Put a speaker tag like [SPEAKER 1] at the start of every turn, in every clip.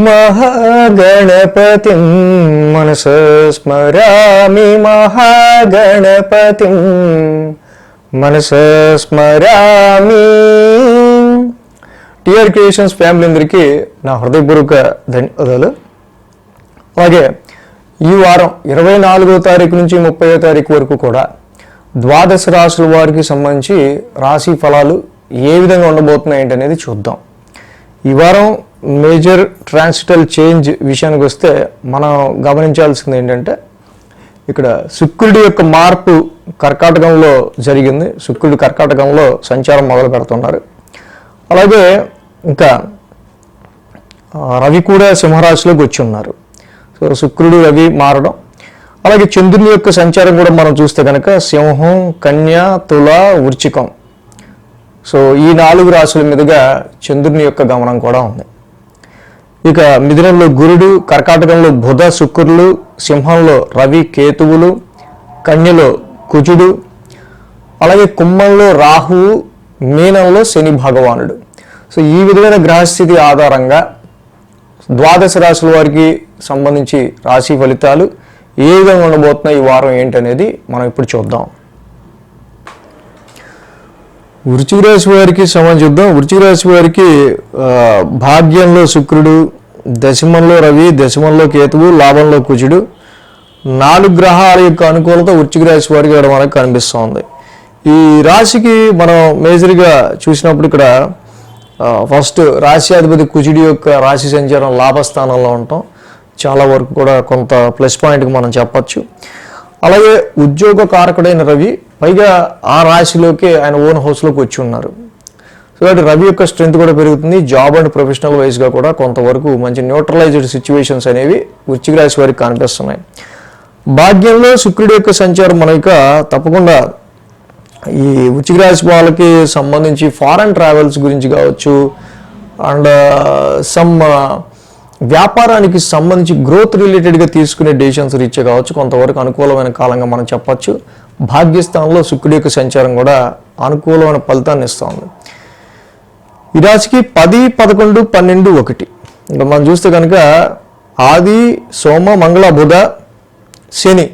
[SPEAKER 1] महागणपतिं मनसा स्मरामि महागणपतिं మనసా స్మరామి. TR creations family అందరికీ నా హృదయపూర్వక ధన్యవాదాలు. అలాగే ఈ వారం 24వ తారీఖు నుంచి 30వ తారీఖు వరకు కూడా ద్వాదశ రాశుల వారికి సంబంధించి రాశి ఫలాలు ఏ విధంగా ఉండబోతున్నాయి అనేది చూద్దాం. ఈ వారం మేజర్ ట్రాన్సిటల్ చేంజ్ విషయానికి వస్తే మనం గమనించాల్సింది ఏంటంటే, ఇక్కడ శుక్రుడి యొక్క మార్పు కర్కాటకంలో జరిగింది. శుక్రుడు కర్కాటకంలో సంచారం మొదలు పెడుతున్నారు. అలాగే ఇంకా రవి కూడా సింహరాశిలోకి వచ్చి ఉన్నారు. సో శుక్రుడు రవి మారడం, అలాగే చంద్రుని యొక్క సంచారం కూడా మనం చూస్తే కనుక సింహం, కన్య, తుల, వృశ్చికం. సో ఈ 4 రాశుల మీదుగా చంద్రుని యొక్క గమనం కూడా ఉంది. ఇక మిథునంలో గురుడు, కర్కాటకంలో బుధ, శుక్రులు, సింహంలో రవి, కేతువులు, కన్యలో కుజుడు, అలాగే కుంభంలో రాహువు, మీనంలో శని భగవానుడు. సో ఈ విధమైన గ్రహస్థితి ఆధారంగా ద్వాదశ రాశుల వారికి సంబంధించి రాశి ఫలితాలు ఏ విధంగా ఉండబోతున్నాయి, ఈ వారం ఏంటనేది మనం ఇప్పుడు చూద్దాం. వృశ్చిక రాశి వారికి చూద్దాం. వృశ్చిక రాశి వారికి భాగ్యంలో శుక్రుడు, దశమంలో రవి, దశమంలో కేతువు, లాభంలో కుజుడు, 4 గ్రహాల యొక్క అనుకూలత వృశ్చిక రాశి వారికి ఇక్కడ మనకు కనిపిస్తూ ఉంది. ఈ రాశికి మనం మేజర్గా చూసినప్పుడు ఇక్కడ ఫస్ట్ రాశ్యాధిపతి కుజుడి యొక్క రాశి సంచారం లాభస్థానంలో ఉంటాం. చాలా వరకు కూడా కొంత ప్లస్ పాయింట్కి మనం చెప్పచ్చు. అలాగే ఉద్యోగ కారకుడైన రవి పైగా ఆ రాశిలోకి ఆయన ఓన్ హౌస్లోకి వచ్చి ఉన్నారు. సో కాబట్టి రవి యొక్క స్ట్రెంత్ కూడా పెరుగుతుంది. జాబ్ అండ్ ప్రొఫెషనల్ వైజ్గా కూడా కొంతవరకు మంచి న్యూట్రలైజ్డ్ సిచ్యువేషన్స్ అనేవి వృశ్చిక రాశి వారికి కనిపిస్తున్నాయి. భాగ్యంలో శుక్రుడి యొక్క సంచారం మనక తప్పకుండా ఈ వృశ్చిక రాశి వాళ్ళకి సంబంధించి ఫారెన్ ట్రావెల్స్ గురించి కావచ్చు, అండ్ సమ్ వ్యాపారానికి సంబంధించి గ్రోత్ రిలేటెడ్గా తీసుకునే డెసిషన్స్ రీచ్ కావచ్చు, కొంతవరకు అనుకూలమైన కాలంగా మనం చెప్పచ్చు. భాగ్యస్థానంలో శుక్రుడి యొక్క సంచారం కూడా అనుకూలమైన ఫలితాన్ని ఇస్తుంది. ఈ రాశికి 10, 11, 12, 1 ఇంకా మనం చూస్తే కనుక ఆది, సోమ, మంగళ, బుధ, శని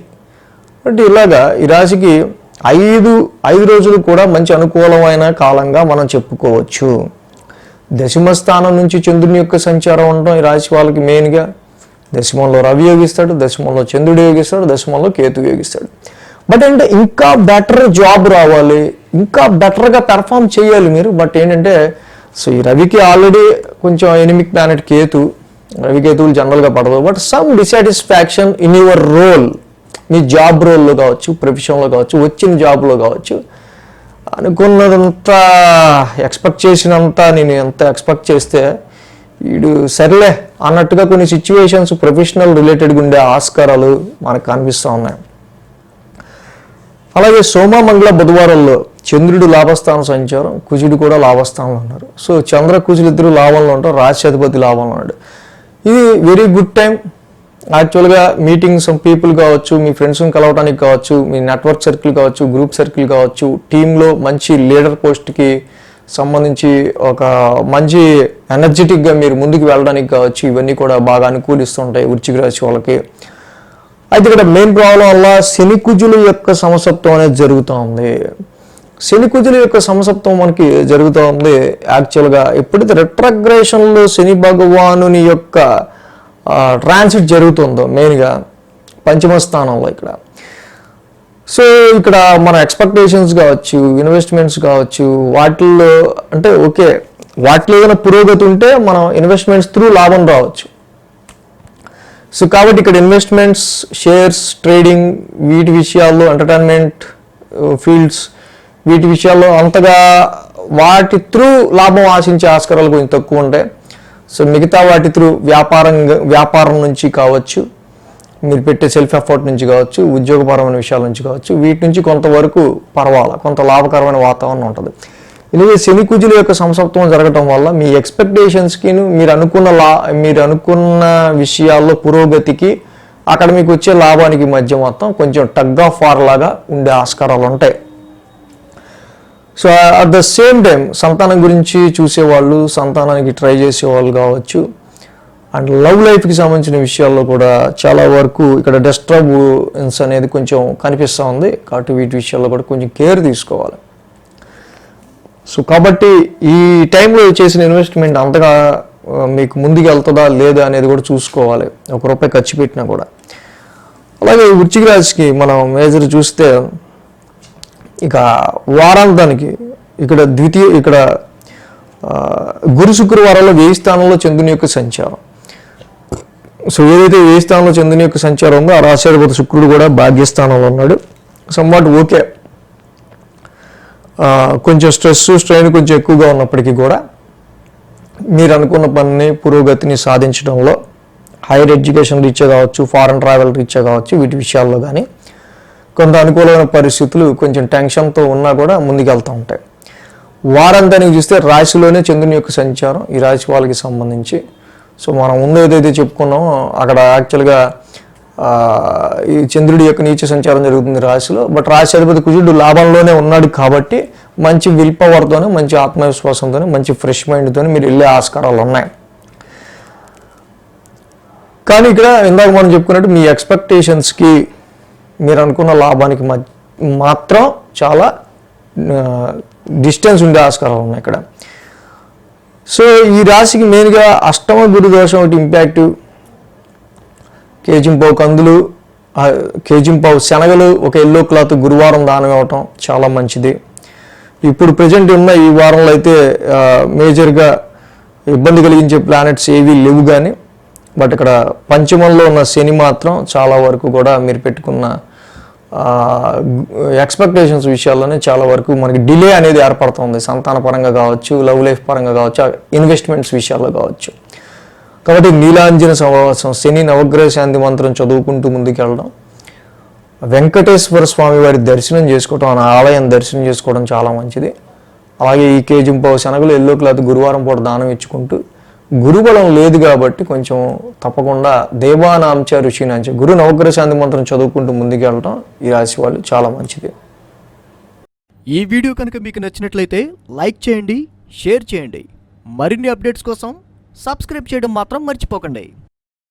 [SPEAKER 1] అంటే ఇలాగా ఈ రాశికి 5 రోజులు కూడా మంచి అనుకూలమైన కాలంగా మనం చెప్పుకోవచ్చు. దశమ స్థానం నుంచి చంద్రుని యొక్క సంచారం ఉండడం ఈ రాశి వాళ్ళకి మెయిన్గా దశమంలో రవి యోగిస్తాడు, దశమంలో చంద్రుడు యోగిస్తాడు, దశమంలో కేతు యోగిస్తాడు. బట్ ఏంటంటే ఇంకా బెటర్ జాబ్ రావాలి, ఇంకా బెటర్గా పెర్ఫామ్ చేయాలి మీరు. బట్ ఏంటంటే సో ఈ రవికి ఆల్రెడీ కొంచెం ఎనిమిక్ ప్లానెట్ కేతు, రవి కేతువులు జనరల్గా పడదు. But some dissatisfaction in your role, మీ జాబ్ రోల్లో కావచ్చు, ప్రొఫెషన్లో కావచ్చు, వచ్చిన జాబ్లో కావచ్చు, అనుకున్నదంతా ఎక్స్పెక్ట్ చేసినంత నేను ఎంత ఎక్స్పెక్ట్ చేస్తే వీడు సర్లే అన్నట్టుగా కొన్ని సిచ్యువేషన్స్ ప్రొఫెషనల్ రిలేటెడ్గా ఉండే ఆస్కారాలు మనకు కనిపిస్తూ ఉన్నాయి. అలాగే సోమ, మంగళ, బుధవారంలో చంద్రుడు లాభస్థాన సంచారం, కుజుడు కూడా లాభస్థానంలో ఉన్నారు. సో చంద్ర, కుజులు ఇద్దరు లాభంలో ఉంటారు, రాశ్యాధిపతి లాభంలో ఉన్నాడు. ఇది వెరీ గుడ్ టైం యాక్చువల్గా. మీటింగ్స్ పీపుల్ కావచ్చు, మీ ఫ్రెండ్స్ని కలవడానికి కావచ్చు, మీ నెట్వర్క్ సర్కిల్ కావచ్చు, గ్రూప్ సర్కిల్ కావచ్చు, టీంలో మంచి లీడర్ పోస్ట్కి సంబంధించి ఒక మంచి ఎనర్జెటిక్గా మీరు ముందుకు వెళ్ళడానికి కావచ్చు, ఇవన్నీ కూడా బాగా అనుకూలిస్తుంటాయి వృశ్చిక రాశి వాళ్ళకి. అయితే ఇక్కడ మెయిన్ ప్రాబ్లం వల్ల శని కుజుల యొక్క సమసప్తం అనేది జరుగుతూ ఉంది. శని కుజుల యొక్క సమసప్తం మనకి జరుగుతూ ఉంది. యాక్చువల్గా ఎప్పుడైతే రెట్రగ్రేషన్లో శని భగవానుని యొక్క ట్రాన్సిట్ జరుగుతుందో మెయిన్గా పంచమ స్థానంలో ఇక్కడ. సో ఇక్కడ మన ఎక్స్పెక్టేషన్స్ కావచ్చు, ఇన్వెస్ట్మెంట్స్ కావచ్చు, వాటిల్లో అంటే ఓకే వాటిలో ఏదైనా పురోగతి ఉంటే మనం ఇన్వెస్ట్మెంట్స్ త్రూ లాభం రావచ్చు. సో కాబట్టి ఇక్కడ ఇన్వెస్ట్మెంట్స్, షేర్స్, ట్రేడింగ్, వీటి విషయాల్లో, ఎంటర్టైన్మెంట్ ఫీల్డ్స్, వీటి విషయాల్లో అంతగా వాటి త్రూ లాభం ఆశించే ఆస్కారాలు కొంచెం తక్కువ ఉంటాయి. సో మిగతా వాటి త్రూ వ్యాపారం నుంచి కావచ్చు, మీరు పెట్టే సెల్ఫ్ ఎఫర్ట్ నుంచి కావచ్చు, ఉద్యోగపరమైన విషయాల నుంచి కావచ్చు, వీటి నుంచి కొంతవరకు కొంత లాభకరమైన వాతావరణం ఉంటుంది. ఇలాగే శని కుజుల యొక్క సంసప్తం జరగటం వల్ల మీ ఎక్స్పెక్టేషన్స్కి మీరు అనుకున్న విషయాల్లో పురోగతికి అక్కడ మీకు వచ్చే లాభానికి మధ్య మొత్తం కొంచెం టగ్ ఆఫ్ వార్ లాగా ఉండే ఆస్కారాలు ఉంటాయి. So at the same time సంతానం గురించి చూసేవాళ్ళు, సంతానానికి ట్రై చేసేవాళ్ళు కావచ్చు, అండ్ లవ్ లైఫ్కి సంబంధించిన విషయాల్లో కూడా చాలా వరకు ఇక్కడ డిస్టర్బెన్స్ అనేది కొంచెం కనిపిస్తూ ఉంది. కాబట్టి వీటి విషయాల్లో కూడా కొంచెం కేర్ తీసుకోవాలి. సో కాబట్టి ఈ టైంలో చేసిన ఇన్వెస్ట్మెంట్ అంతగా మీకు ముందుకు వెళ్తుందా లేదా అనేది కూడా చూసుకోవాలి, ₹1 ఖర్చు పెట్టినా కూడా. అలాగే వృశ్చిక రాశికి మనం మేజర్ చూస్తే ఇక వారాంతానికి ఇక్కడ గురు శుక్రవారాల్లో 1000 స్థానంలో చంద్రుని యొక్క సంచారం. సో ఏదైతే 1000 స్థానంలో చంద్రుని యొక్క సంచారం ఉందో ఆ రాశ్యాధిపతి శుక్రుడు కూడా భాగ్యస్థానంలో ఉన్నాడు. సమ్వాట్ ఓకే, కొంచెం స్ట్రెయిన్ కొంచెం ఎక్కువగా ఉన్నప్పటికీ కూడా మీరు అనుకున్న పనిని పురోగతిని సాధించడంలో హైయర్ ఎడ్యుకేషన్ రీత్యా కావచ్చు, ఫారెన్ ట్రావెల్ రీత్యా కావచ్చు, వీటి విషయాల్లో కానీ కొంత అనుకూలమైన పరిస్థితులు కొంచెం టెన్షన్తో ఉన్నా కూడా ముందుకెళ్తూ ఉంటాయి. వారాంతానికి చూస్తే రాశిలోనే చంద్రుని యొక్క సంచారం ఈ రాశి వాళ్ళకి సంబంధించి. సో మనం ముందు ఏదైతే చెప్పుకున్నామో అక్కడ యాక్చువల్గా ఈ చంద్రుడి యొక్క నీచ సంచారం జరుగుతుంది రాశిలో. బట్ రాశి అధిపతి కుజుడు లాభంలోనే ఉన్నాడు కాబట్టి మంచి విల్ పవర్తోనే, మంచి ఆత్మవిశ్వాసంతోనే, మంచి ఫ్రెష్ మైండ్తోనే మీరు వెళ్ళే ఆస్కారాలు ఉన్నాయి. కానీ ఇక్కడ ఇందాక మనం చెప్పుకున్నట్టు మీ ఎక్స్పెక్టేషన్స్కి మీరు అనుకున్న లాభానికి మాత్రం చాలా డిస్టెన్స్ ఉండే ఆస్కారాలు ఉన్నాయి ఇక్కడ. సో ఈ రాశికి మెయిన్గా అష్టమ గురు దోషం ఒకటి ఇంపాక్ట్. కేజింపావు కందులు, కేజింపావు శనగలు, ఒక ఎల్లో క్లాత్ గురువారం దానం ఇవ్వటం చాలా మంచిది. ఇప్పుడు ప్రజెంట్ ఉన్న ఈ వారంలో అయితే మేజర్గా ఇబ్బంది కలిగించే ప్లానెట్స్ ఏవి లేవు. కానీ బట్ ఇక్కడ పంచమంలో ఉన్న శని మాత్రం చాలా వరకు కూడా మీరు పెట్టుకున్న ఎక్స్పెక్టేషన్స్ విషయాల్లోనే చాలా వరకు మనకి డిలే అనేది ఏర్పడుతుంది. సంతాన పరంగా కావచ్చు, లవ్ లైఫ్ పరంగా కావచ్చు, ఇన్వెస్ట్మెంట్స్ విషయాల్లో కావచ్చు. కాబట్టి నీలాంజన సమావాసం, శని నవగ్రహ శాంతి మంత్రం చదువుకుంటూ ముందుకెళ్ళడం, వెంకటేశ్వర స్వామి వారి దర్శనం చేసుకోవడం, ఆ ఆలయం దర్శనం చేసుకోవడం చాలా మంచిది. అలాగే ఈ కేజింపావు శనగలు, ఎల్లో క్లాత్ గురువారం పూట దానం ఇచ్చుకుంటూ, గురుబలం లేదు కాబట్టి కొంచెం తప్పకుండా దేవానాంచ ఋషినాంచ గురు నవగ్రహ శాంతి మంత్రం చదువుకుంటూ ముందుకెళ్ళడం ఈ రాశి వాళ్ళు చాలా మంచిది.
[SPEAKER 2] ఈ వీడియో కనుక మీకు నచ్చినట్లయితే లైక్ చేయండి, షేర్ చేయండి. మరిన్ని అప్డేట్స్ కోసం సబ్స్క్రైబ్ చేయడం మాత్రం మర్చిపోకండి.